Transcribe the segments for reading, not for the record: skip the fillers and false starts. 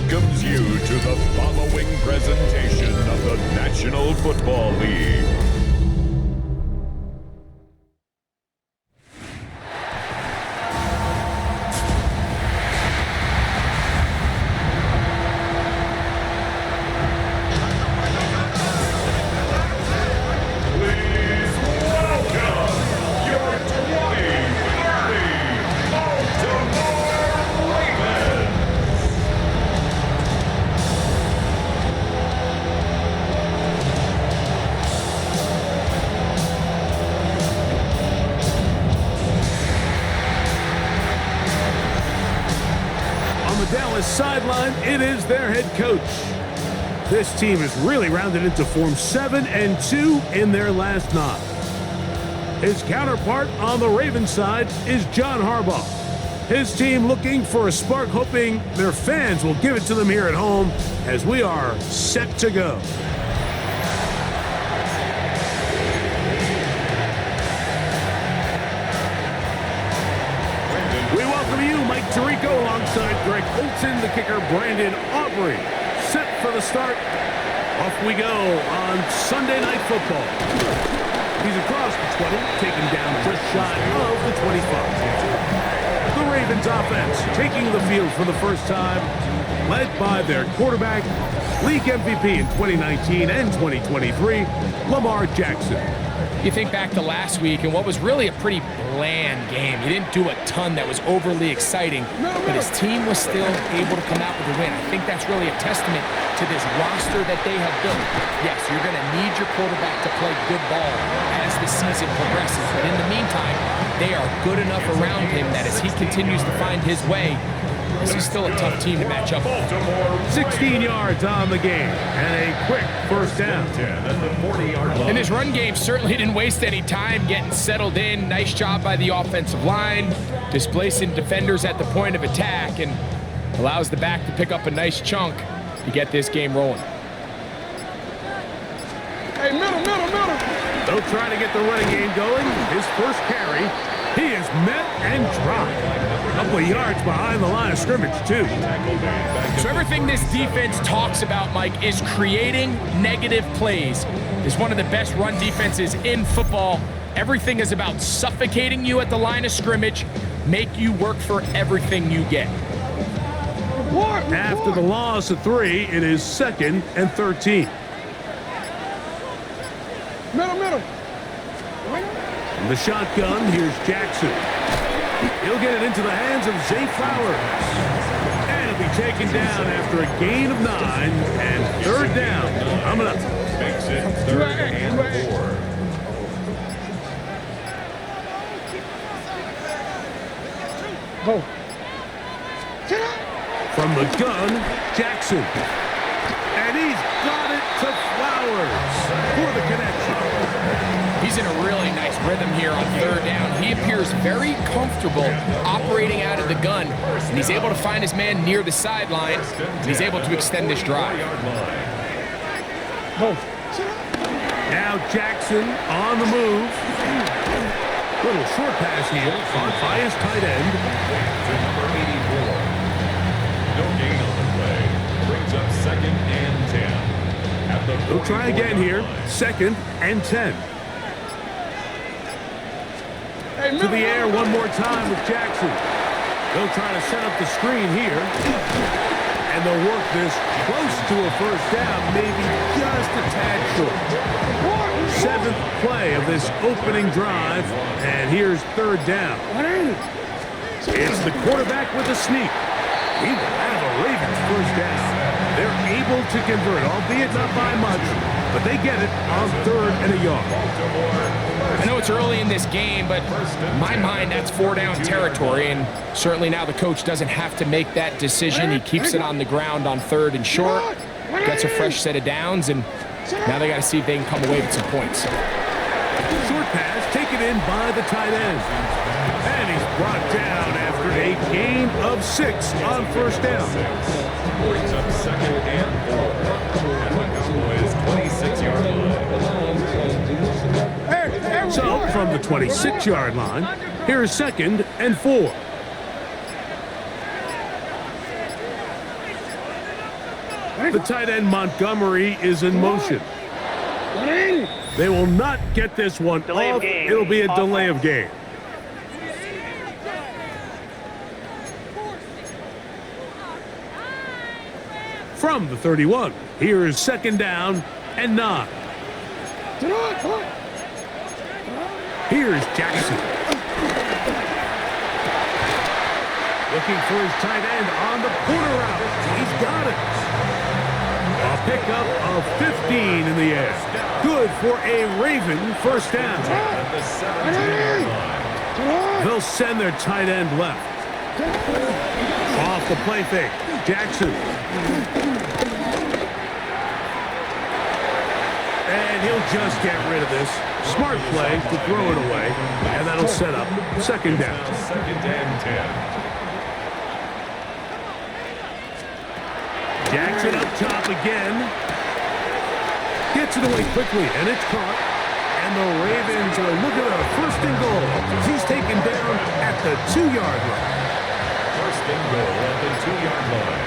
welcomes you to the following presentation of the National Football League. Dallas sideline, it is their head coach. This team has really rounded into form 7-2 in their last 9. His counterpart on the Ravens side is John Harbaugh. His team looking for a spark, hoping their fans will give it to them here at home as we are set to go. Tirico alongside Greg Olsen, the kicker Brandon Aubrey. Set for the start. Off we go on Sunday Night Football. He's across the 20, taken down just shy of the 25. The Ravens offense taking the field for the first time, led by their quarterback, league MVP in 2019 and 2023, Lamar Jackson. You think back to last week and what was really a pretty bland game. He didn't do a ton that was overly exciting, but his team was still able to come out with a win. I think that's really a testament to this roster that they have built. Yes, you're going to need your quarterback to play good ball as the season progresses, but in the meantime, they are good enough around him that as he continues to find his way, this is still a tough team to match up with. 16 yards on the game and a quick first down. And this run game certainly didn't waste any time getting settled in. Nice job by the offensive line, displacing defenders at the point of attack, and allows the back to pick up a nice chunk to get this game rolling. Hey, middle. They'll try to get the running game going. His first carry, he is met and dropped. A couple of yards behind the line of scrimmage, too. So everything this defense talks about, Mike, is creating negative plays. It's one of the best run defenses in football. Everything is about suffocating you at the line of scrimmage, make you work for everything you get. After the loss of 3, it is 2nd and 13. Middle. From the shotgun, here's Jackson. He'll get it into the hands of Zay Flowers. And he'll be taken down after a gain of 9 and 3rd down. Coming up. Makes it 3rd and 4. Go. From the gun, Jackson. And he's got it to Flowers for the connection. He's in a really nice rhythm here on 3rd down. He appears very comfortable operating out of the gun, and he's able to find his man near the sideline, and he's able to extend this drive. Now Jackson on the move. Little short pass here by his tight end. To number 84. No gain on the play. Brings up 2nd and 10. They'll try again here. 2nd and 10. To the air one more time with Jackson. They'll try to set up the screen here. And they'll work this close to a first down, maybe just a tad short. 7th play of this opening drive, and here's 3rd down. It's the quarterback with a sneak. He will have a Ravens first down. They're able to convert, albeit not by much, but they get it on 3rd and a yard. I know it's early in this game, but in my mind, that's 4-down territory, and certainly now the coach doesn't have to make that decision. He keeps it on the ground on 3rd and short, gets a fresh set of downs, and now they got to see if they can come away with some points. Short pass taken in by the tight end. And he's brought down after a gain of 6 on 1st down. Brings up 2nd and 4. At the Cowboys' 26-yard line. So from the 26-yard line, here is 2nd and 4. The tight end Montgomery is in motion. 180. They will not get this one Delay of off. game. It'll be a delay of game. From the 31, here is second down and 9. Here's Jackson. Looking for his tight end on the corner route. He's got it. A pickup of 15 in the air. Good for a Raven first down. At the 17-yard line. They'll send their tight end left. Off the play fake. Jackson. And he'll just get rid of this. Smart play to throw it away. And that'll set up second down. Now second and 10. Jackson up top again. Gets it away quickly, and it's caught. And the Ravens are looking at a first and goal. He's taken down at the 2-yard line. First and goal at the 2-yard line.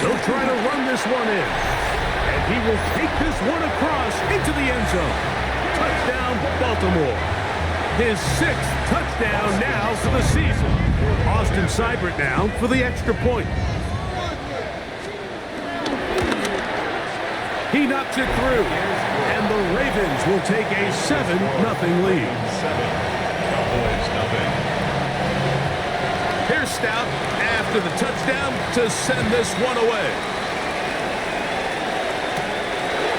They'll try to run this one in. And he will take this one across into the end zone. Touchdown, Baltimore. His 6th touchdown now for the season. Austin Seibert now for the extra point. He knocks it through. And the Ravens will take a 7-0 lead. 7. Cowboys nothing. Here's Stout after the touchdown to send this one away.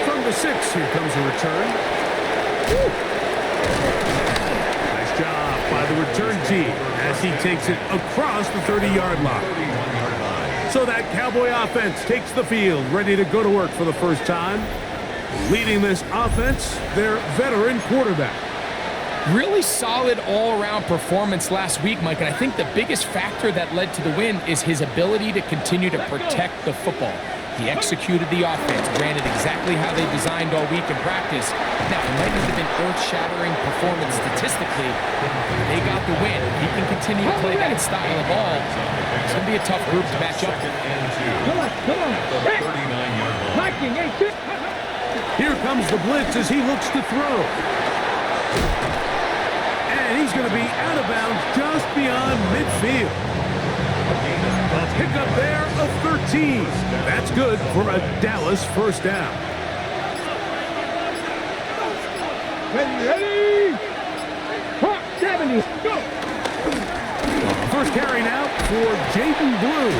From the 6, here comes a return. Nice job by the return team as he takes it across the 30-yard line. 31-yard line. So that Cowboy offense takes the field, ready to go to work for the first time. Leading this offense, their veteran quarterback. Really solid all-around performance last week, Mike, and I think the biggest factor that led to the win is his ability to continue to protect the football. He executed the offense, ran it exactly how they designed all week in practice. Now, it might not have been earth-shattering performance statistically, but they got the win. If he can continue to play that style of ball, it's going to be a tough group to match up with. Second and 2. Come on. At the 39-yard line. Viking, hey, shit. Here comes the blitz as he looks to throw. And he's going to be out of bounds just beyond midfield. A pickup there of 13. That's good for a Dallas first down. Ready. Hot 70. Go. First carry now for Jaden Blue.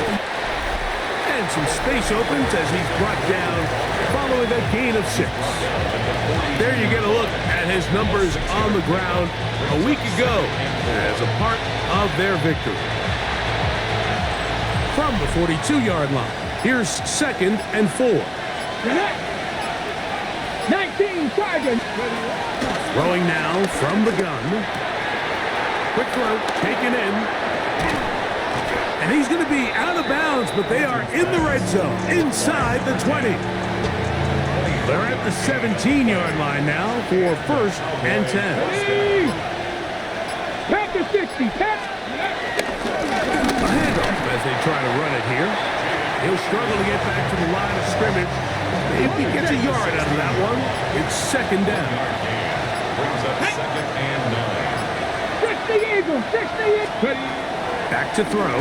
And some space opens as he's brought down following a gain of 6. There you get a look at his numbers on the ground a week ago as a part of their victory. From the 42-yard line, here's second and 4. 19 Tigers. Throwing now from the gun. Quick throw, taken in. And he's going to be out of bounds, but they are in the red zone, inside the 20. They're at the 17-yard line now for first and 10. Back to 60. Pat. A handoff as they try to run it here. He'll struggle to get back to the line of scrimmage. If he gets a yard out of that one, it's second down. Brings up second and 9. 60 Eagles. 60 Eagles. Back to throw.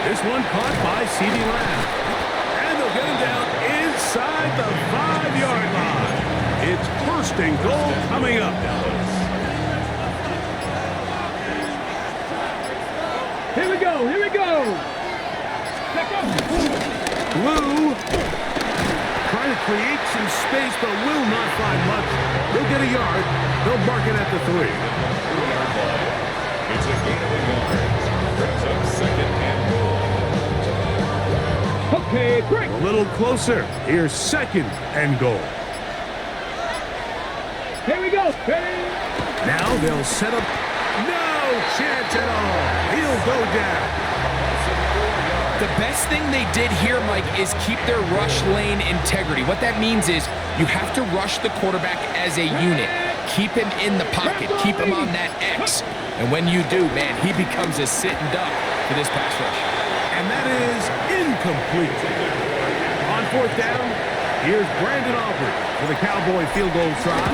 This one caught by C.D. Lamb. And they'll get him down inside the 5-yard line. It's first and goal coming up. Here we go. Here we go. Blue trying to create some space, but will not find much. He'll get a yard. They'll mark it at the 3. It's a gain of a yard. Brings up second and goal. Okay, break. A little closer. Here's second and goal. Here we go. Ready. Now they'll set up. No chance at all. He'll go down. The best thing they did here, Mike, is keep their rush lane integrity. What that means is you have to rush the quarterback as a unit. keep him in the pocket, keep him on that X. And when you do, man, he becomes a sitting duck for this pass rush. And that is incomplete. On fourth down, here's Brandon Aubrey for the Cowboy field goal try.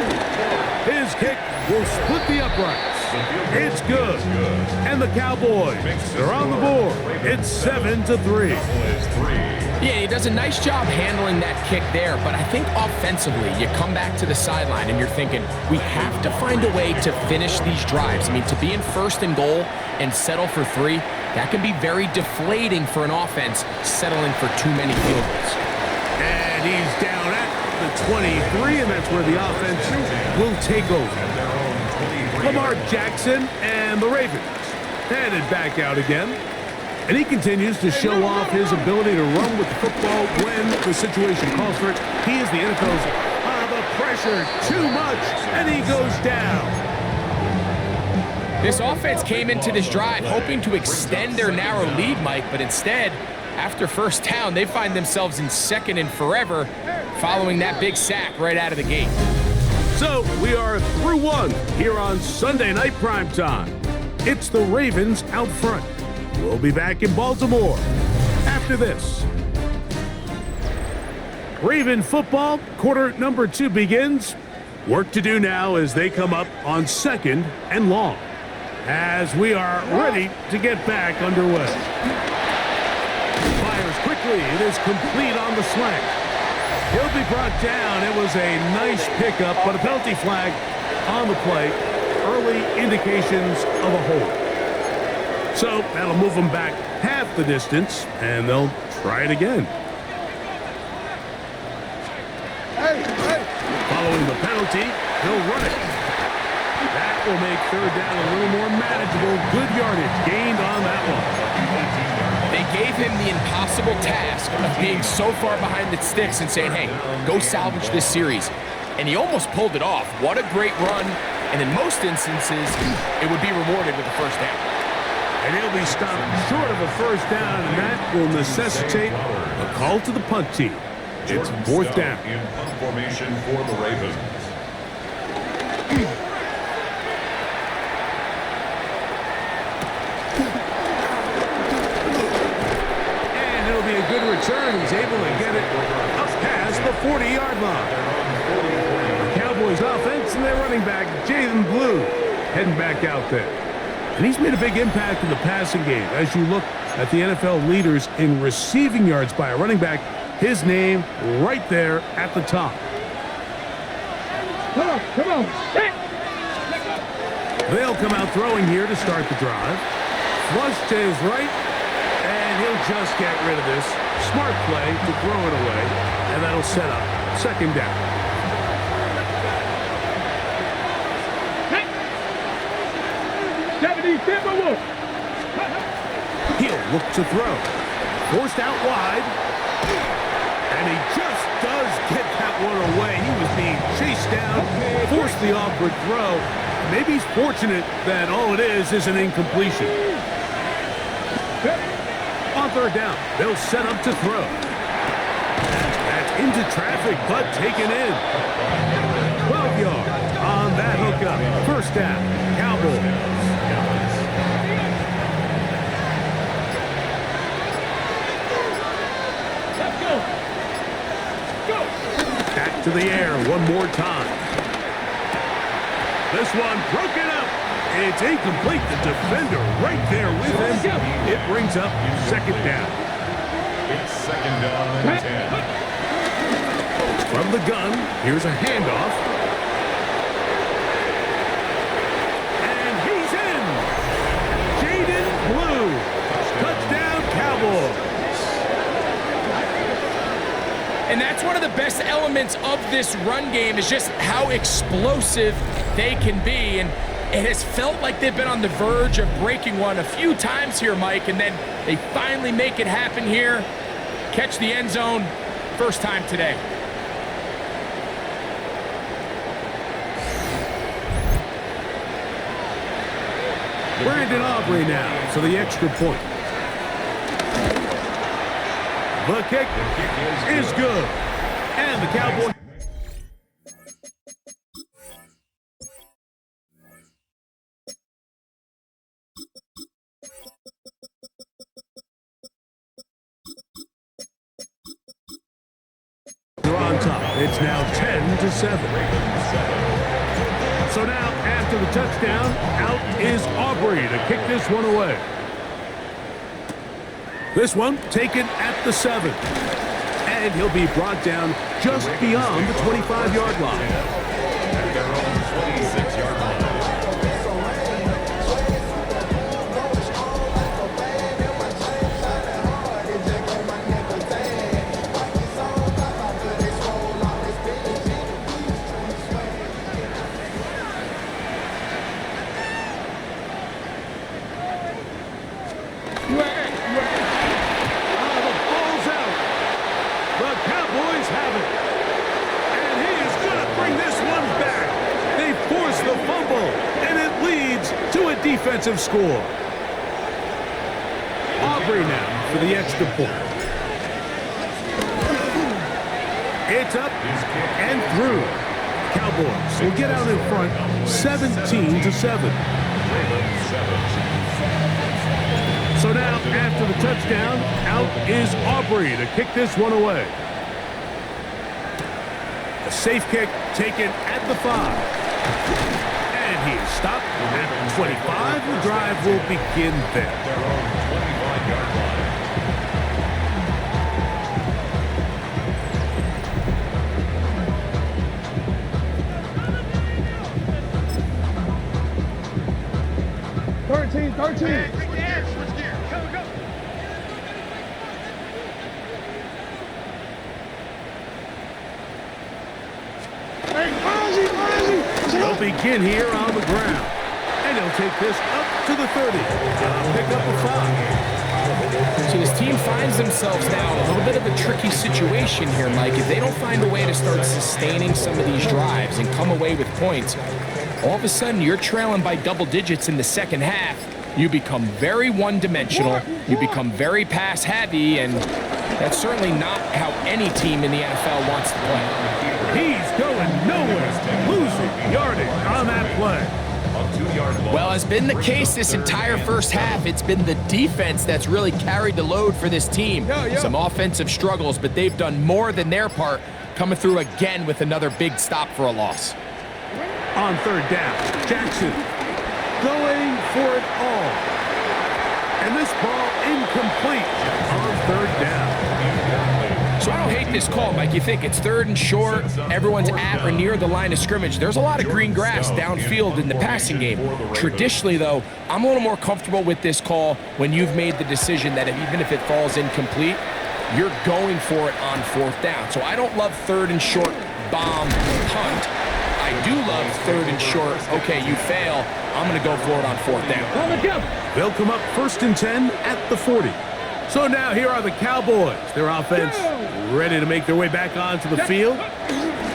His kick will split the uprights. It's good. And the Cowboys are on the board. It's 7-3. Yeah, he does a nice job handling that kick there, but I think offensively, you come back to the sideline and you're thinking, we have to find a way to finish these drives. I mean, to be in first and goal and settle for 3, that can be very deflating for an offense settling for too many field goals. And he's down at the 23, and that's where the offense will take over. Lamar Jackson and the Ravens headed back out again. And he continues to show off his ability to run with the football when the situation calls for it. He is the NFL's the pressure too much, and he goes down. This offense came into this drive hoping to extend their narrow lead, Mike, but instead, after first down, they find themselves in second and forever following that big sack right out of the gate. So we are through one here on Sunday Night Primetime. It's the Ravens out front. We'll be back in Baltimore after this. Raven football, quarter number 2 begins. Work to do now as they come up on second and long. As we are ready to get back underway. Fires quickly. It is complete on the slant. He'll be brought down. It was a nice pickup, but a penalty flag on the play. Early indications of a hold. So that'll move them back half the distance, and they'll try it again. Following the penalty, he'll run it. That will make third down a little more manageable. Good yardage gained on that one. They gave him the impossible task of being so far behind the sticks and saying, hey, go salvage this series. And he almost pulled it off. What a great run. And in most instances, it would be rewarded with a first down. And he'll be stopped short of a first down, and that will necessitate a call to the punt team. It's fourth down. In punt formation for the Ravens. And it'll be a good return. He's able to get it up past the 40-yard line. The Cowboys offense and their running back, Jalen Blue, heading back out there. And he's made a big impact in the passing game. As you look at the NFL leaders in receiving yards by a running back, his name right there at the top. Come on. They'll come out throwing here to start the drive. Flush to his right, and he'll just get rid of this. Smart play to throw it away, and that'll set up second down. He'll look to throw. Forced out wide. And he just does get that one away. He was being chased down, forced the awkward throw. Maybe he's fortunate that all it is an incompletion. On third down, they'll set up to throw. That's into traffic, but taken in. 12 yards on that hookup. First down, Cowboys. Back to the air one more time. This one broken up. It's incomplete. The defender right there with him. It brings up second down. It's second down and 10. From the gun, here's a handoff. And he's in. Jaden Blue. Touchdown, Cowboys. And that's one of the best elements of this run game is just how explosive they can be. And it has felt like they've been on the verge of breaking one a few times here, Mike, and then they finally make it happen here. Catch the end zone first time today. Brandon Aubrey now for the extra point. The kick is good. And the Cowboys It's now 10-7. So now, after the touchdown, out is Aubrey to kick this one away. This one taken at the 7. And he'll be brought down just beyond the 25-yard line. At their own 26-yard line. The ball's out. The Cowboys have it. And he is going to bring this one back. They force the fumble, and it leads to a defensive score. Aubrey now for the extra point. It's up and through. Cowboys will get out in front 17-7. So now, after the touchdown, out is Aubrey to kick this one away. A safe kick taken at the 5. And he is stopped at the 25. The drive will begin there. Their own 25-yard line. They'll begin here on the ground. And he'll take this up to the 30. Pick up the 5. So this team finds themselves now in a little bit of a tricky situation here, Mike. If they don't find a way to start sustaining some of these drives and come away with points, all of a sudden you're trailing by double digits in the second half. You become very one-dimensional. You become very pass-heavy, and that's certainly not how any team in the NFL wants to play. He's going nowhere. Losing yardage on that play. Well, has been the case this entire first half. It's been the defense that's really carried the load for this team. Some offensive struggles, but they've done more than their part, coming through again with another big stop for a loss. On third down, Jackson going for it all. And this ball incomplete on third down. So I don't hate this call, Mike. You think it's third and short, everyone's at or near the line of scrimmage. There's a lot of green grass downfield in the passing game. Traditionally, though, I'm a little more comfortable with this call when you've made the decision that even if it falls incomplete, you're going for it on fourth down. So I don't love third and short bomb punt. I do love third and short, okay, you fail, I'm going to go for it on fourth down. They'll come up 1st and 10 at the 40. So now here are the Cowboys. Their offense ready to make their way back onto the field.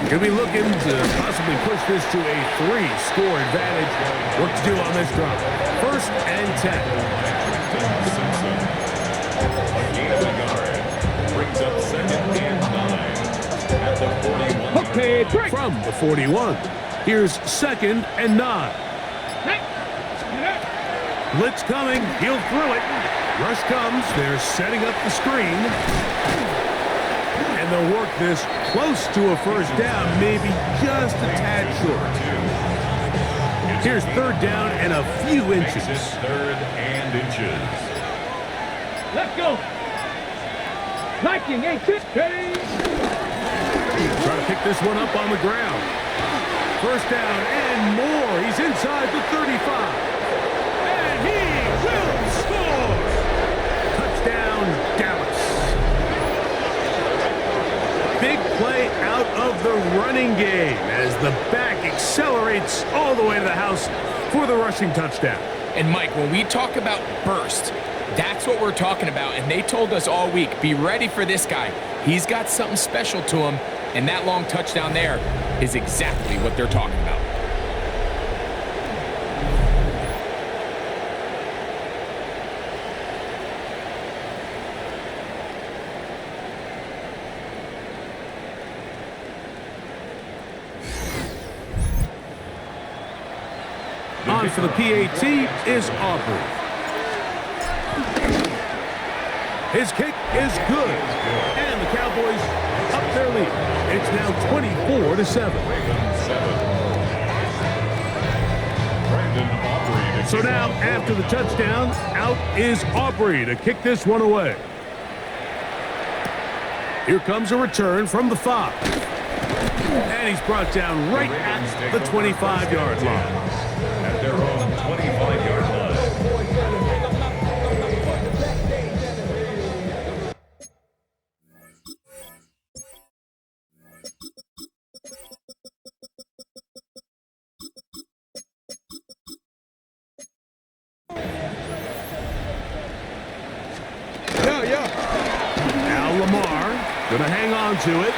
They'll be looking to possibly push this to a 3-score advantage. What to do on this drive? 1st and 10. Brings up 2nd and 9 at the 41. Okay, from the 41. Here's 2nd and 9. Blitz coming. He'll throw it. Rush comes. They're setting up the screen. And they'll work this close to a first down, maybe just a tad short. Here's third down and a few inches. Third and inches. Let's go. Liking, 8-6. Trying to pick this one up on the ground. First down and more. He's inside the 35. And he will score. Touchdown, Dallas. Big play out of the running game as the back accelerates all the way to the house for the rushing touchdown. And Mike, when we talk about burst, that's what we're talking about. And they told us all week, be ready for this guy. He's got something special to him. And that long touchdown there is exactly what they're talking about. On for the PAT is Aubrey. His kick is good. And the Cowboys up their lead. It's now 24-7. Ravens 7. Brandon Aubrey to So kick now, off. after the touchdown, out is Aubrey to kick this one away. Here comes a return from the 5. And he's brought down right at the 25-yard line. At their own 25-yard line. Now Lamar going to hang on to it.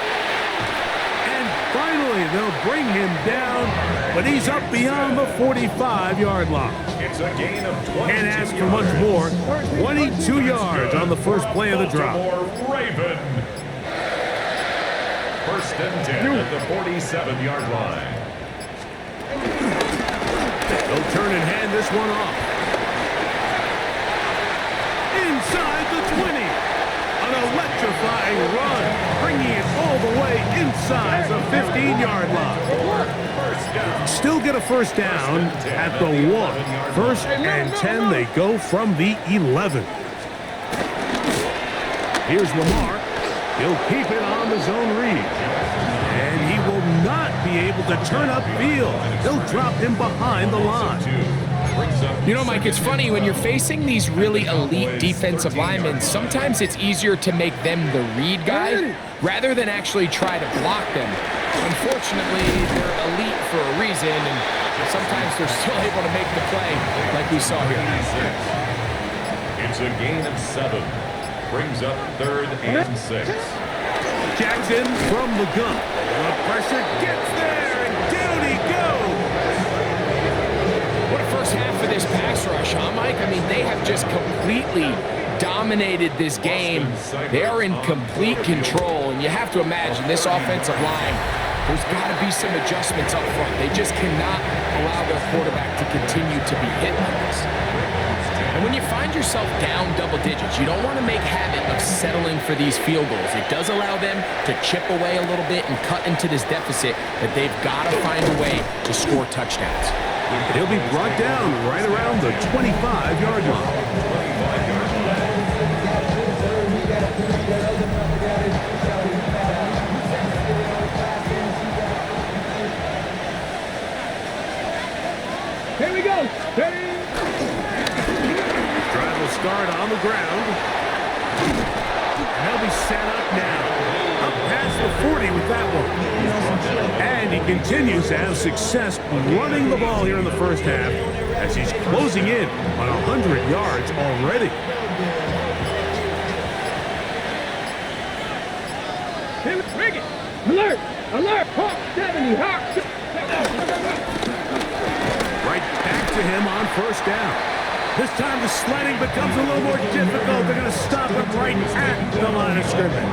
And finally, they'll bring him down, but he's up beyond the 45-yard line. It's a gain of 22 Can't ask for much more. 22 yards on the first play of the drive. Baltimore Raven. First and 10 at the 47-yard line. They'll turn and hand this one off. Inside the 20. An electrifying run, bringing it all the way inside the 15-yard line. Still get a first down at the 1. First and 10, they go from the 11. Here's Lamar. He'll keep it on the zone read. And he will not be able to turn upfield. They'll drop him behind the line. You know, Mike, it's funny, when you're facing these really elite defensive linemen, sometimes it's easier to make them the read guy rather than actually try to block them. Unfortunately, they're elite for a reason, and sometimes they're still able to make the play like we saw here. It's a gain of 7. Brings up 3rd and 6. Jackson from the gun. The pressure gets there, and down he goes. What a first half for this pass rush, huh, Mike? I mean, they have just completely dominated this game. They are in complete control, and you have to imagine this offensive line, there's got to be some adjustments up front. They just cannot allow their quarterback to continue to be hit like this. And when you find yourself down double digits, you don't want to make habit of settling for these field goals. It does allow them to chip away a little bit and cut into this deficit, but they've got to find a way to score touchdowns. He'll be brought down right around the 25-yard line. Here we go. Ready? Drive will start on the ground. And they'll be set up now. Up past the 40 with that one. And he continues to have success running the ball here in the first half as he's closing in on 100 yards already. Rig it. Alert. Alert. Hawk 70. Hawk. Right back to him on first down. This time the sledding becomes a little more difficult. They're going to stop him right at the line of scrimmage.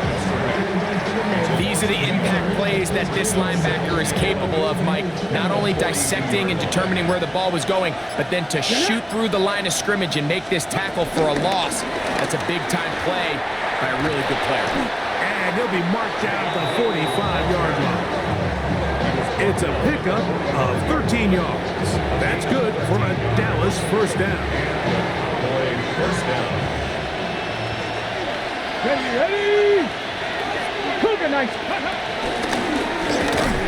These are the impact plays that this linebacker is capable of, Mike. Not only dissecting and determining where the ball was going, but then to shoot through the line of scrimmage and make this tackle for a loss. That's a big-time play by a really good player. And he'll be marked down at the 45-yard line. It's a pickup of 13 yards. That's good for a Dallas first down. First down. Ready. Cougar nice.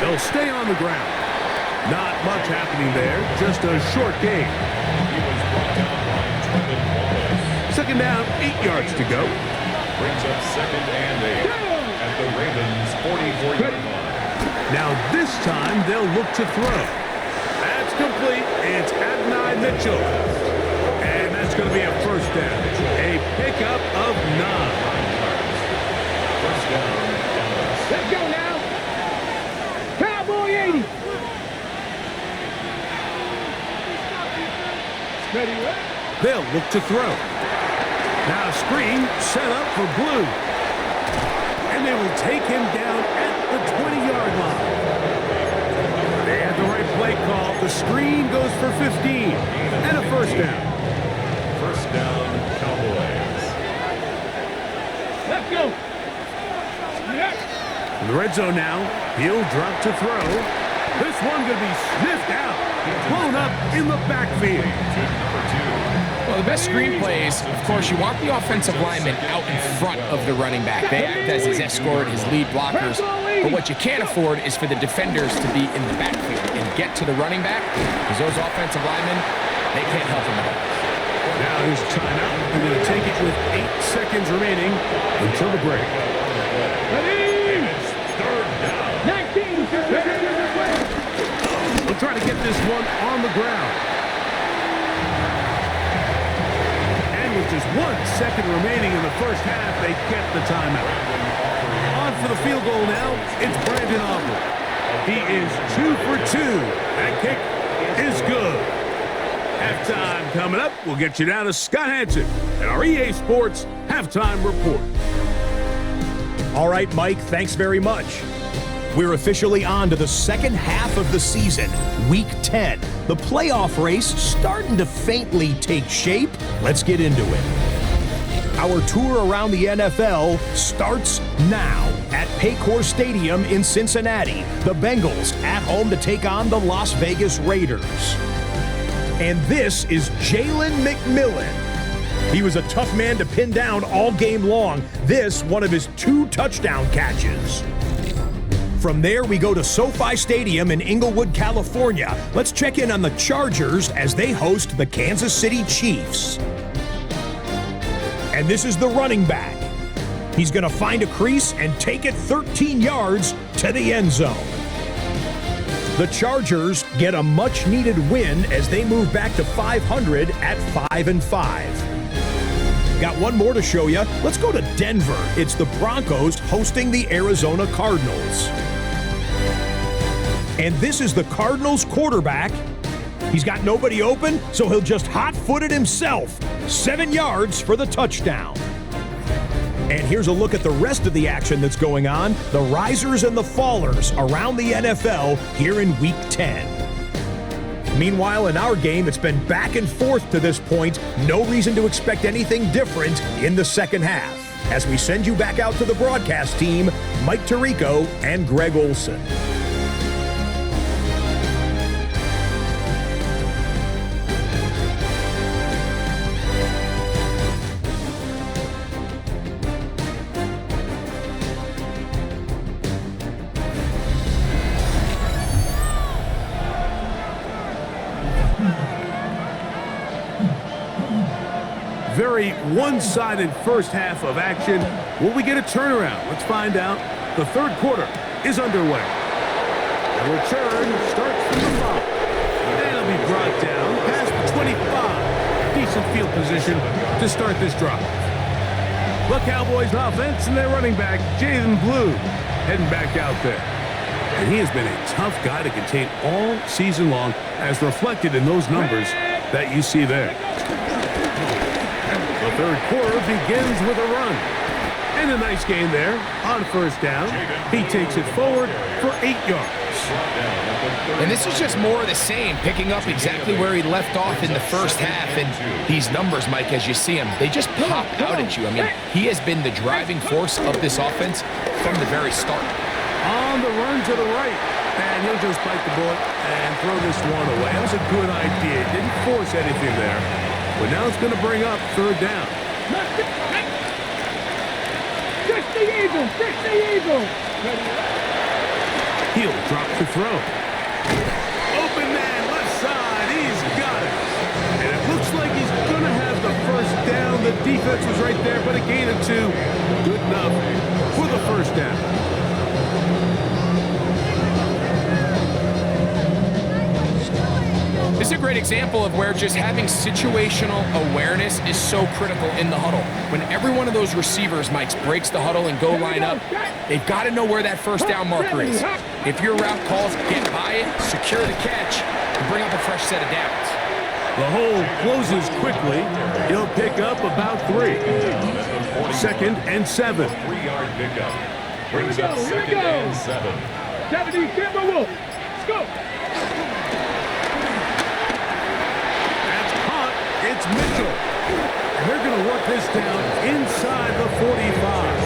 They'll stay on the ground. Not much happening there. Just a short gain. He was brought down by Trevin Wallace. Second down, 8 yards to go. Brings up 2nd and 8 at the Ravens' 44-yard line. Now this time they'll look to throw. That's complete. It's Adonai Mitchell. And that's going to be a first down. A pickup of 9. First down, Dallas. Let's go now. Cowboy 80. Ready. They'll look to throw. Now a screen set up for Blue. And they will take him down at the 20-yard line. They had the right play call. The screen goes for 15. And a first down. First down, Cowboys. Let's go. Yeah. In the red zone now, he'll drop to throw. This one going to be sniffed out, blown up in the backfield. Well, the best screen plays, of course, you want the offensive lineman out in front of the running back. They act as his escort, his lead blockers. But what you can't afford is for the defenders to be in the backfield and get to the running back, because those offensive linemen, they can't help him at all. Now here's a timeout. We're going to take it with 8 seconds remaining until the break. We'll try to get this one on the ground. And with just 1 second remaining in the first half, they get the timeout. On for the field goal now, it's Brandon Aubrey. He is 2 for 2. That kick is good. Halftime coming up. We'll get you down to Scott Hansen at our EA Sports Halftime Report. All right, Mike, thanks very much. We're officially on to the second half of the season, Week 10. The playoff race starting to faintly take shape. Let's get into it. Our tour around the NFL starts now at Paycor Stadium in Cincinnati. The Bengals at home to take on the Las Vegas Raiders. And this is Jalen McMillan. He was a tough man to pin down all game long. This, one of his 2 touchdown catches. From there, we go to SoFi Stadium in Inglewood, California. Let's check in on the Chargers as they host the Kansas City Chiefs. And this is the running back. He's going to find a crease and take it 13 yards to the end zone. The Chargers get a much-needed win as they move back to 500 at 5-5. Got one more to show you. Let's go to Denver. It's the Broncos hosting the Arizona Cardinals. And this is the Cardinals quarterback. He's got nobody open, so he'll just hot-foot it himself. 7 yards for the touchdown. And here's a look at the rest of the action that's going on. The risers and the fallers around the NFL here in Week 10. Meanwhile, in our game, it's been back and forth to this point. No reason to expect anything different in the second half. As we send you back out to the broadcast team, Mike Tirico and Greg Olson. Very one-sided first half of action. Will we get a turnaround? Let's find out. The third quarter is underway. The return starts from the 5. And it'll be brought down past the 25. Decent field position to start this drive. The Cowboys offense and their running back, Jalen Blue, heading back out there. And he has been a tough guy to contain all season long, as reflected in those numbers that you see there. The third quarter begins with a run. And a nice gain there on first down. He takes it forward for 8 yards. And this is just more of the same, picking up exactly where he left off in the first half. And these numbers, Mike, as you see them, they just pop out at you. I mean, he has been the driving force of this offense from the very start. On the run to the right. And he'll just bite the bullet and throw this one away. That was a good idea. Didn't force anything there. But now it's going to bring up third down. Fix the eagle! Fix the eagle! He'll drop to throw. Open man, left side. He's got it. And it looks like he's going to have the first down. The defense was right there, but a gain of 2. Good enough for the first down. This is a great example of where just having situational awareness is so critical in the huddle. When every one of those receivers, Mike, breaks the huddle and go line up, they've got to know where that first down marker is. If your route calls, get by it, secure the catch, and bring up a fresh set of downs. The hole closes quickly. He'll pick up about 3. 2nd and 7. 3-yard pickup. Brings up 2nd and 7. 70, Timberwolves. Let's go. It's Mitchell. And they're going to work this down inside the 45.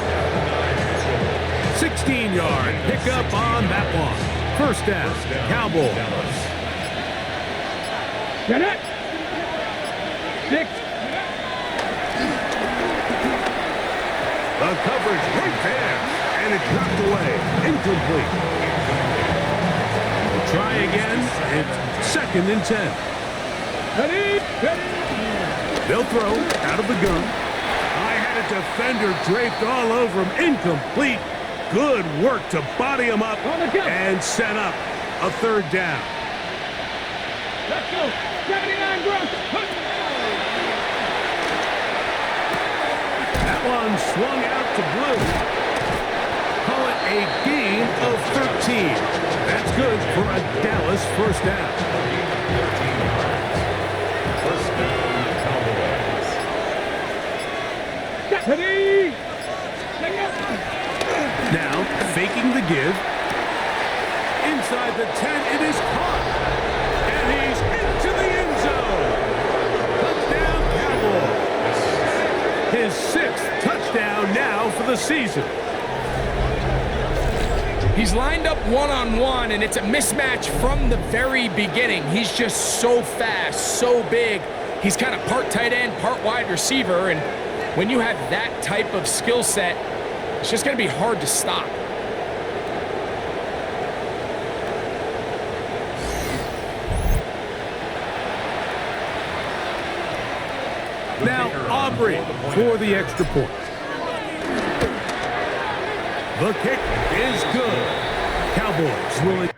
16-yard pickup on that one. First down, Cowboys. Dallas. Get it. 6. The coverage right there, and it dropped away. Incomplete. We'll try again. It's 2nd and 10. Ready. Ready. They'll throw out of the gun. I had a defender draped all over him. Incomplete. Good work to body him up and set up a 3rd down. Let's go. 79 Gronk. That one swung out to Blue. Call it a gain of 13. That's good for a Dallas first down. 13 yards. First down, Cowboys. Ready. Now, faking the give. Inside the 10, it is caught. And he's into the end zone. Touchdown, Cowboys. His 6th touchdown now for the season. He's lined up one-on-one, and it's a mismatch from the very beginning. He's just so fast, so big. He's kind of part tight end, part wide receiver, and when you have that type of skill set, it's just going to be hard to stop. Now, Aubrey for the extra point. The kick is good. Cowboys will...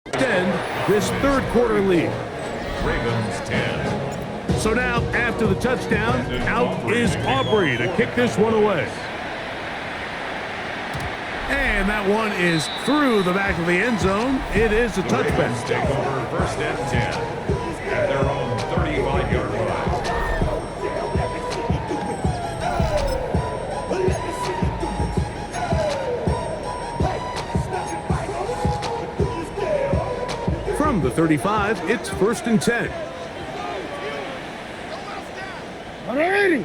extend this 3rd quarter lead. Ravens 10. So now, after the touchdown, out is Aubrey to kick this one away. And that one is through the back of the end zone. It is a touchback. Ravens take over 1st and 10 at their own 35-yard line. From the 35, it's 1st and 10. Ready.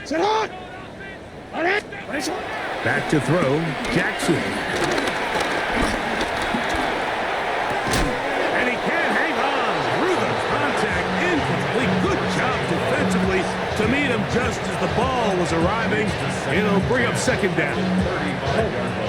Sit hot. Ready. Back to throw, Jackson. And he can't hang on through the contact. Incomplete. Good job defensively to meet him just as the ball was arriving. It'll bring up 2nd down. 35-yard line.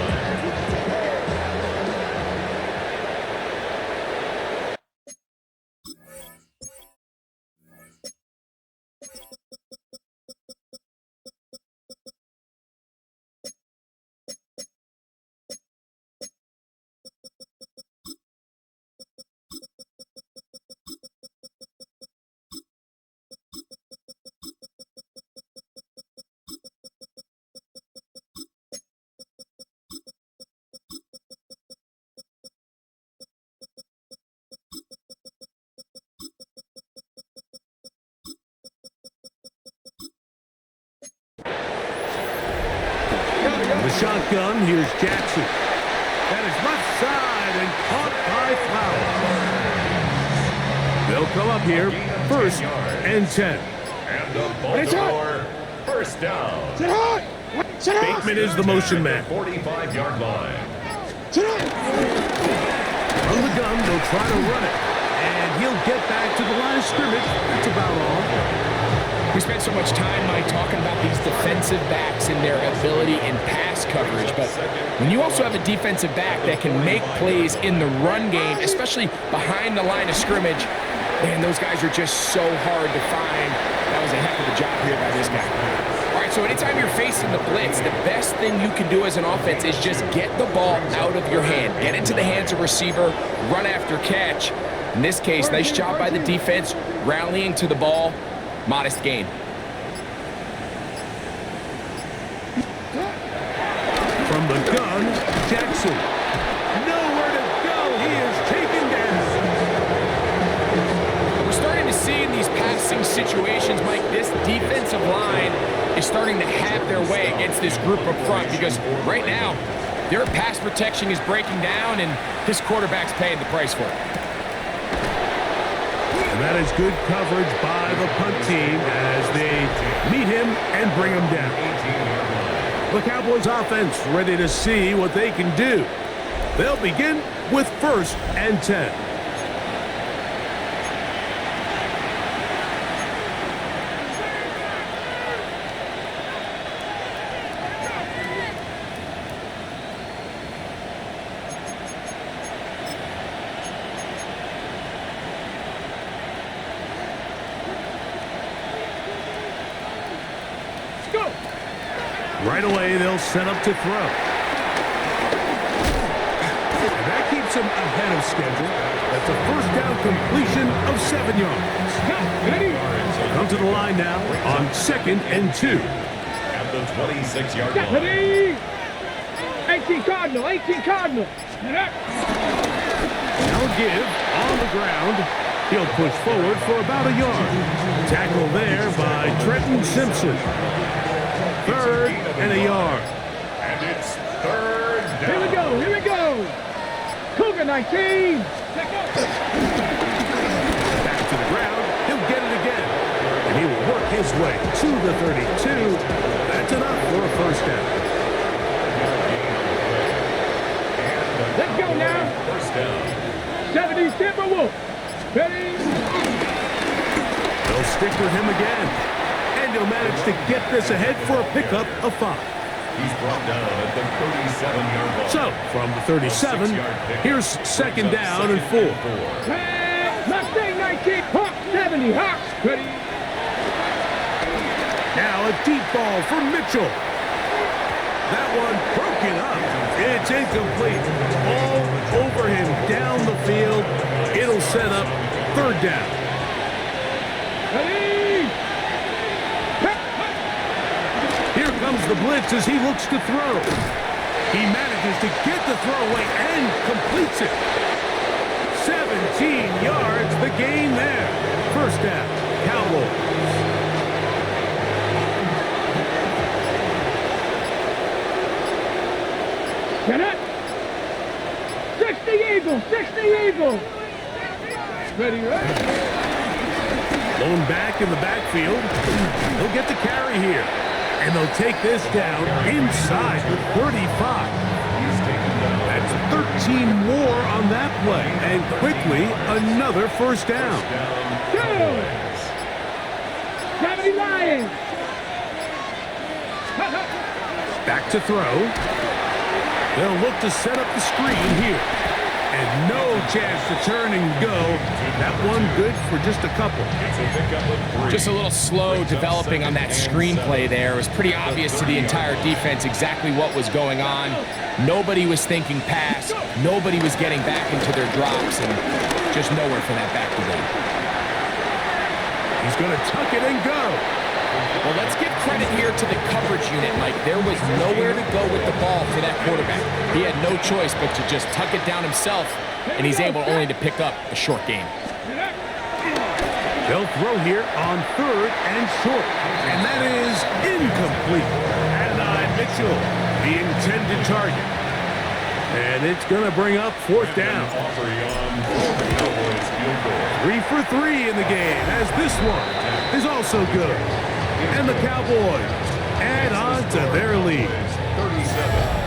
The shotgun, here's Jackson. That is left side and caught by Flowers. They'll come up here, 1st and 10. And the Baltimore first down. Sit hot. Sit hot. Bateman is the motion man. 45-yard line. Sit hot. From the gun, they'll try to run it. And he'll get back to the line of scrimmage. That's about all. We spent so much time, Mike, talking about these defensive backs and their ability in pass coverage. But when you also have a defensive back that can make plays in the run game, especially behind the line of scrimmage, man, those guys are just so hard to find. That was a heck of a job here by this guy. All right, so anytime you're facing the blitz, the best thing you can do as an offense is just get the ball out of your hand. Get into the hands of receiver, run after catch. In this case, nice job by the defense, rallying to the ball. Modest gain. From the gun, Jackson. Nowhere to go. He is taken down. We're starting to see in these passing situations, Mike, this defensive line is starting to have their way against this group up front because right now, Their pass protection is breaking down, and this quarterback's paying the price for it. And that is good coverage by the punt team as they meet him and bring him down. The Cowboys offense ready to see what they can do. They'll begin with 1st and 10. Right away, they'll set up to throw. And that keeps them ahead of schedule. That's a 1st down completion of 7 yards. Come to the line now on 2nd and 2. At the 26-yard line. Ready? 18 Cardinal, 18 Cardinal. Now give on the ground. He'll push forward for about a yard. Tackle there by Trenton Simpson. 3rd and a yard. And it's 3rd down. Here we go, here we go. Cougar 19. Back to the ground. He'll get it again. And he will work his way to the 32. That's enough for a 1st down. Let's go now. 1st down. 70 Timberwolves. Ready? They'll stick with him again. And he'll manage to get this ahead for a pickup of 5. He's brought down at the 37-yard line. So, from the 37, here's 2nd down and 4. Mustang 19. Hawk 70. Hawks. Ready? Now a deep ball for Mitchell. That one broken up. It's incomplete. All over him down the field. It'll set up 3rd down. Ready? Here comes the blitz as he looks to throw. He manages to get the throwaway and completes it. 17 yards, the gain there. 1st down, Cowboys. Get it? 60 Eagles, 60 Eagles. Ready, ready? Blown back in the backfield. He'll get the carry here. And they'll take this down inside the 35. That's 13 more on that play. And quickly, another 1st down. Go! 70 Lions. Back to throw. They'll look to set up the screen here. And no chance to turn and go. That one good for just a couple. Just a little slow developing on that screenplay there. It was pretty obvious to the entire defense exactly what was going on. Nobody was thinking pass. Nobody was getting back into their drops, and just nowhere for that back to go. He's going to tuck it and go. Well, let's give credit here to the coverage unit, Mike. There was nowhere to go with the ball for that quarterback. He had no choice but to just tuck it down himself, and he's able only to pick up a short gain. They'll throw here on 3rd and short. And that is incomplete. Adonai Mitchell, the intended target. And it's going to bring up 4th down. 3 for 3 in the game, as this one is also good. And the Cowboys add on to their lead.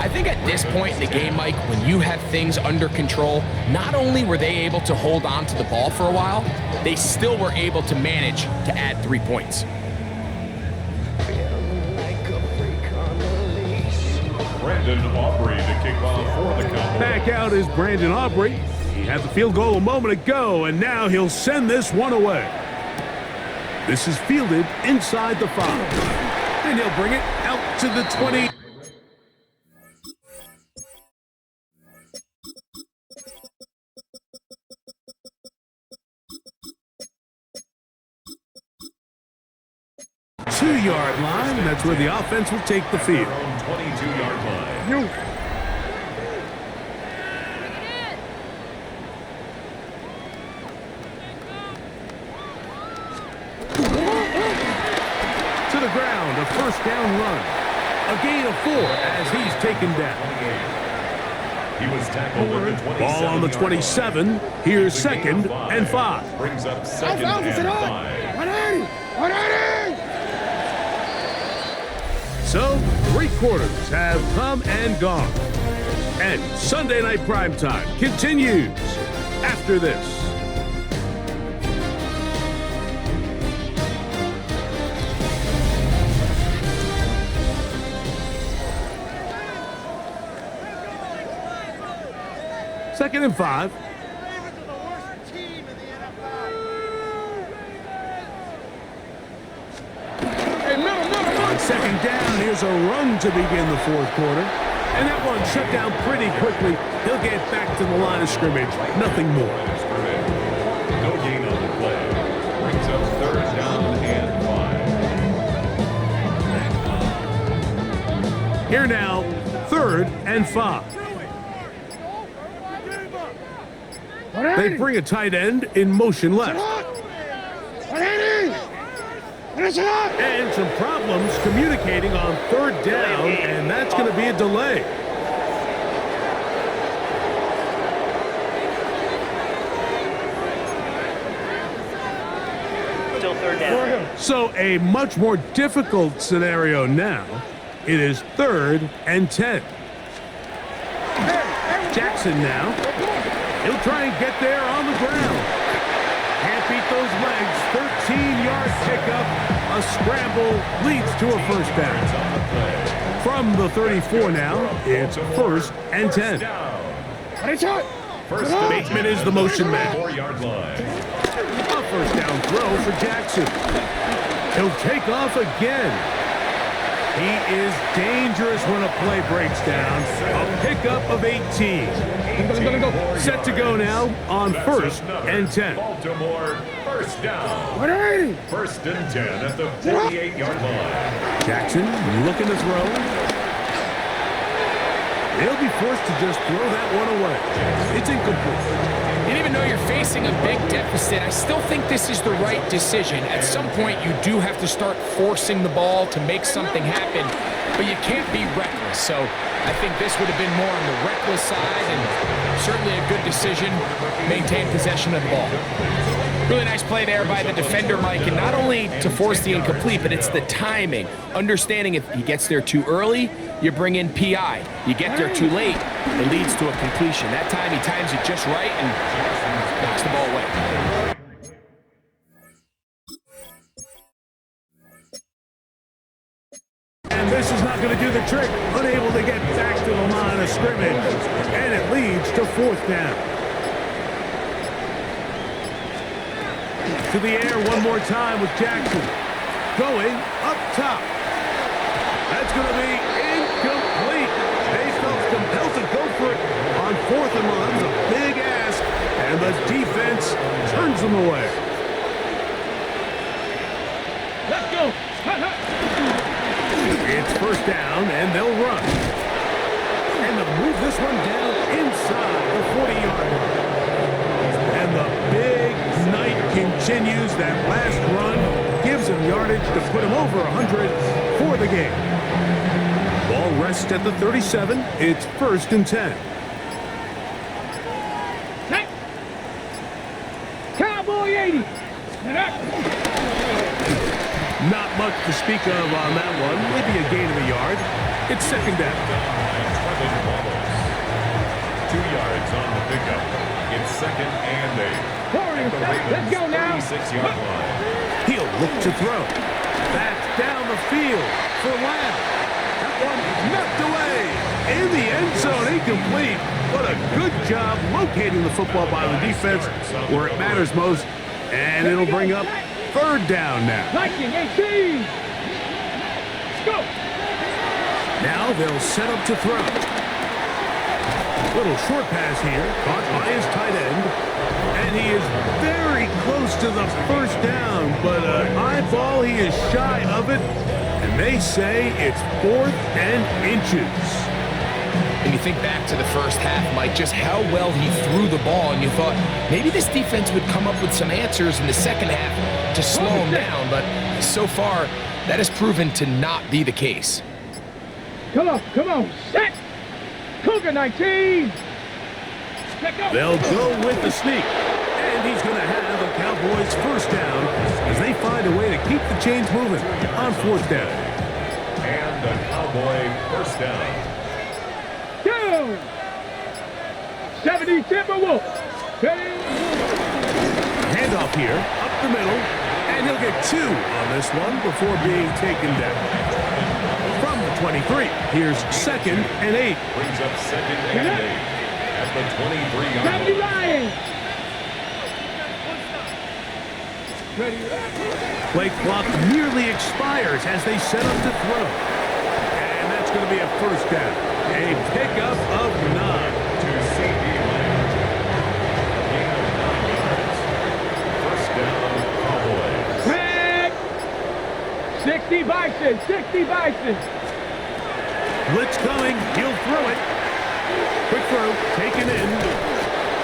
I think at this point in the game, Mike, when you have things under control, not only were they able to hold on to the ball for a while, they still were able to manage to add 3 points. Brandon Aubrey to kick off for the Cowboys. Back out is Brandon Aubrey. He had the field goal a moment ago, and now he'll send this one away. This is fielded inside the 5. And he'll bring it out to the 20. Two-yard line. That's where the offense will take the field. 22-yard line. You. To the ground, a 1st down run. A gain of 4 as he's taken down. He was tackled at the 27. Ball on the 27. Here's second and 5. Brings up second and 5. 180! So, 3 quarters have come and gone. And Sunday Night Primetime continues after this. Second and 5. On second down, here's a run to begin the 4th quarter. And that one shut down pretty quickly. He'll get back to the line of scrimmage. Nothing more. No gain on the play. Brings up 3rd down and 5. Here now, 3rd and 5. They bring a tight end in motion left. And some problems communicating on 3rd down, and that's going to be a delay. Still 3rd down. So a much more difficult scenario now. It is 3rd and 10. Jackson now. He'll try and get there on the ground. Can't beat those legs. 13-yard pickup. A scramble leads to a 1st down. From the 34 now, it's 1st and 10. Bateman is the motion man. 4-yard line. A 1st down throw for Jackson. He'll take off again. He is dangerous when a play breaks down. A pickup of 18. Set to go now on 1st and 10. Baltimore, 1st down. 1st and 10 at the 48-yard line. Jackson looking to throw. He'll be forced to just throw that one away. It's incomplete. And even though you're facing a big deficit, I still think this is the right decision. At some point, you do have to start forcing the ball to make something happen, but you can't be reckless. So I think this would have been more on the reckless side, and certainly a good decision. Maintain possession of the ball. Really nice play there by the defender, Mike, and not only to force the incomplete, but it's the timing. Understanding if he gets there too early, you bring in PI. You get there too late, it leads to a completion. That time he times it just right and knocks the ball away. And this is not going to do the trick. Unable to get back to the line of scrimmage. And it leads to 4th down. To the air one more time with Jackson. Going up top. That's going to be incomplete. They felt compelled to go for it on 4th and 1. A big ask. And the defense turns them away. Let's go! It's 1st down, and they'll run. And they'll move this one down inside the 40-yard line. And the big night continues. That last run gives him yardage to put him over 100 for the game. Ball rests at the 37. It's 1st and 10. Cowboy 80! Not much to speak of on that one. Maybe a gain of a yard. It's 2nd down. 2 yards on the pickup. It's 2nd and 8. Let's go now! 36-yard line. He'll look to throw. That's down the field for Lamb. That one knocked away. In the end zone, incomplete. What a good job locating the football by the defense where it matters most. And it'll bring up 3rd down now. 1918! Let's go! Now they'll set up to throw. Little short pass here, caught by his tight end. And he is very close to the 1st down, but an eyeball, he is shy of it. And they say it's 4th and inches. And you think back to the first half, Mike, just how well he threw the ball, and you thought maybe this defense would come up with some answers in the second half to slow him down, but so far, that has proven to not be the case. Come on, set! Cougar 19! They'll go with the sneak. And he's going to have a Cowboys first down as they find a way to keep the chains moving on fourth down. And the Cowboy first down. Down. 70 Timberwolves. Handoff here, up the middle, and he'll get 2 on this one before being taken down. From the 23, here's 2nd and 8. Brings up 2nd and 8 at the 23-yard 70 line. Lions. Play clock nearly expires as they set up to throw. And that's going to be a first down. A pickup of 9. To C.D. Lamb. Gain of 9 yards. First down, Cowboys. Red. 60 Bison. 60 Bison. Blitz coming. He'll throw it. Quick throw. Taken in.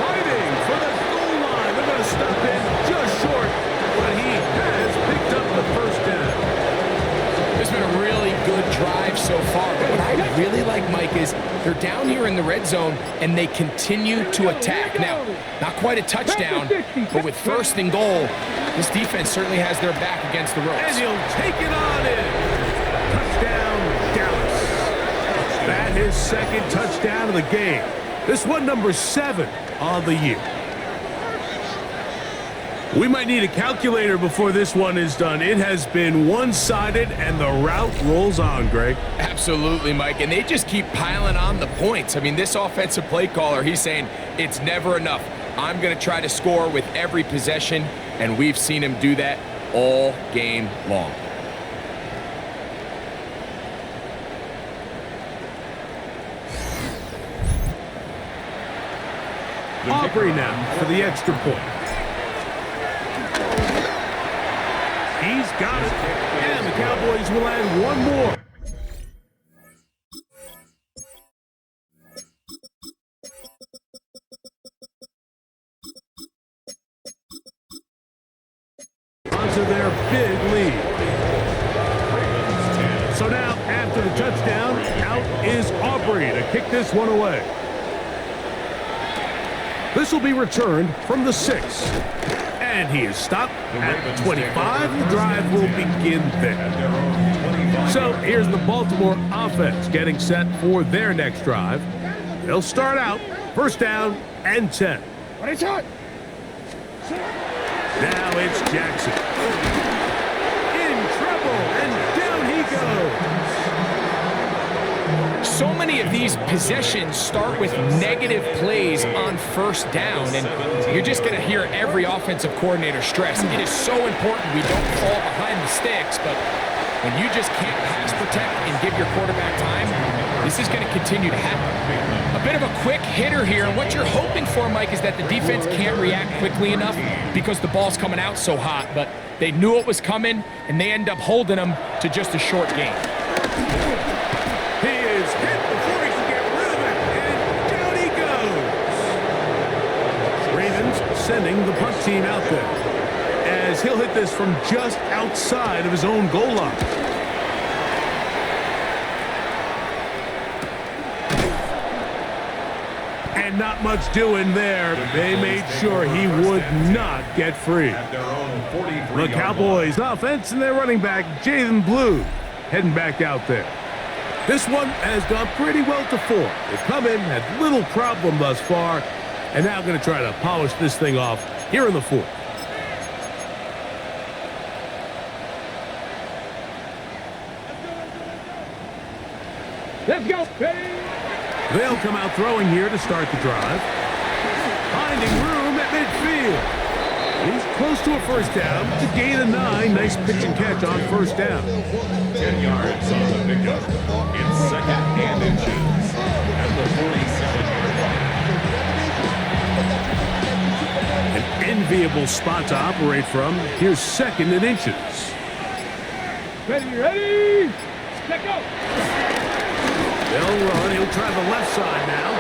Fighting for the goal line. They're going to stop in just short. But he has picked up the first down. It's been a really good drive so far. But what I really like, Mike, is they're down here in the red zone, and they continue to attack. Now, not quite a touchdown, but with 1st and goal, this defense certainly has their back against the And ropes. he'll take it on in. Touchdown, Dallas. That is 2nd touchdown of the game. This one number 7 on the year. We might need a calculator before this one is done. It has been one-sided, and the route rolls on, Greg. Absolutely, Mike, and they just keep piling on the points. I mean, this offensive play caller, he's saying it's never enough. I'm going to try to score with every possession, and we've seen him do that all game long. Aubrey now for the extra point. He's got it, and the Cowboys will add one more. Onto their big lead. So now, after the touchdown, out is Aubrey to kick this one away. This will be returned from the 6. And he is stopped at 25. The drive will begin there. So here's the Baltimore offense getting set for their next drive. They'll start out first down and 10. What is it? Now it's Jackson. In trouble, and down he goes. So many of these possessions start with negative plays on first down, and you're just going to hear every offensive coordinator stress. It is so important we don't fall behind the sticks, but when you just can't pass protect and give your quarterback time, this is going to continue to happen. A bit of a quick hitter here, and what you're hoping for, Mike, is that the defense can't react quickly enough because the ball's coming out so hot, but they knew it was coming, and they end up holding them to just a short game. He is hit before he can get rid of it, and down he goes. Ravens sending the punt team out there, as he'll hit this from just outside of his own goal line. And not much doing there. They made sure he would not get free. At their own 43-yard The Cowboys offense and their running back, Jalen Blue, heading back out there. This one has gone pretty well to 4. They've come in, had little problem thus far, and now going to try to polish this thing off here in the 4th. Let's go. They'll come out throwing here to start the drive. Finding room at midfield. He's close to a first down to gain a 9. Nice pitch and catch on first down. 10 yards on the pickup. It's 2nd and inches at the 47-yard line. An enviable spot to operate from. Here's 2nd and inches. Ready. Let's go. They'll run. He'll try the left side now.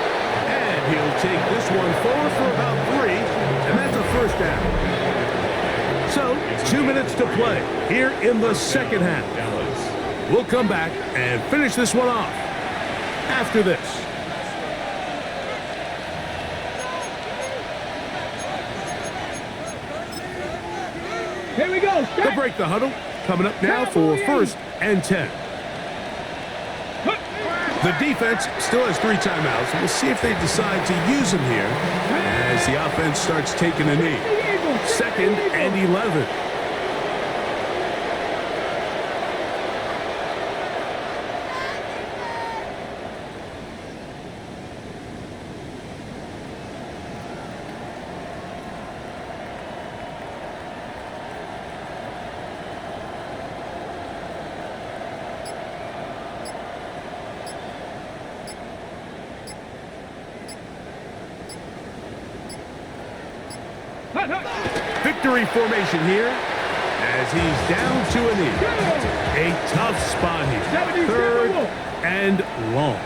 And he'll take this one forward for about 3. And that's a first down. So, 2 minutes to play here in the second half. We'll come back and finish this one off after this. They'll break the huddle. Coming up now for 1st and 10. The defense still has 3 timeouts. We'll see if they decide to use them here as the offense starts taking a knee. 2nd and 11. Victory formation here as he's down to a knee. A tough spot here. 3rd and long.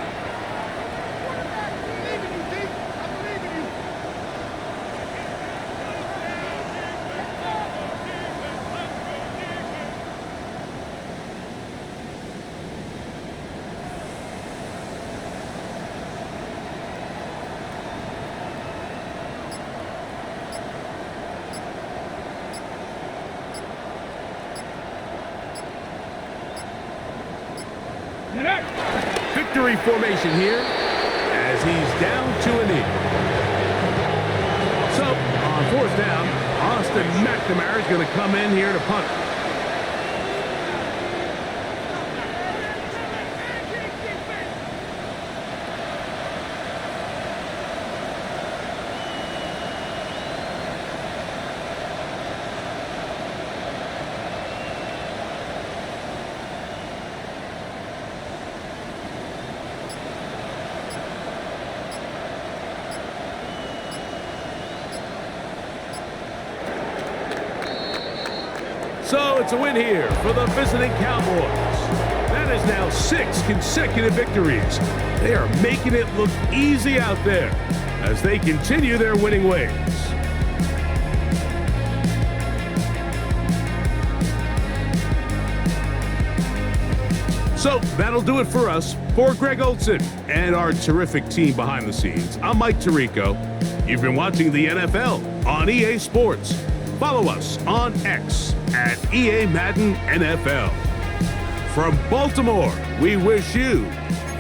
Victory formation here as he's down to a knee. So, on 4th down, Austin McNamara is going to come in here to punt. So it's a win here for the visiting Cowboys. That is now 6 consecutive victories. They are making it look easy out there as they continue their winning ways. So that'll do it for us. For Greg Olson and our terrific team behind the scenes, I'm Mike Tirico. You've been watching the NFL on EA Sports. Follow us on X at EA Madden NFL. From Baltimore, we wish you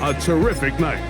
a terrific night.